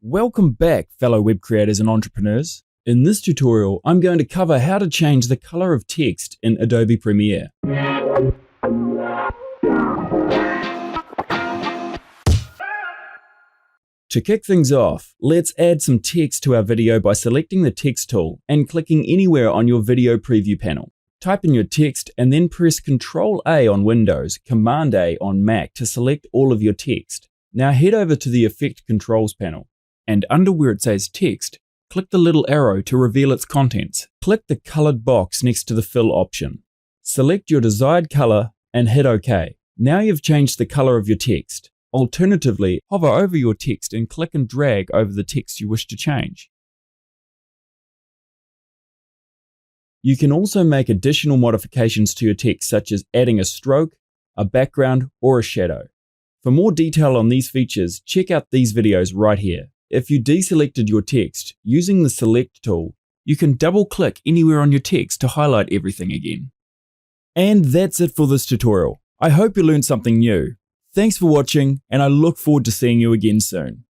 Welcome back, fellow web creators and entrepreneurs. In this tutorial, I'm going to cover how to change the color of text in Adobe Premiere. To kick things off, let's add some text to our video by selecting the text tool and clicking anywhere on your video preview panel. Type in your text and then press Ctrl-A on Windows, Command-A on Mac to select all of your text. Now head over to the Effect Controls panel, and under where it says Text, click the little arrow to reveal its contents. Click the colored box next to the Fill option. Select your desired color and hit OK. Now you've changed the color of your text. Alternatively, hover over your text and click and drag over the text you wish to change. You can also make additional modifications to your text, such as adding a stroke, a background, or a shadow. For more detail on these features, check out these videos right here. If you deselected your text, using the Select tool, you can double-click anywhere on your text to highlight everything again. And that's it for this tutorial. I hope you learned something new. Thanks for watching, and I look forward to seeing you again soon.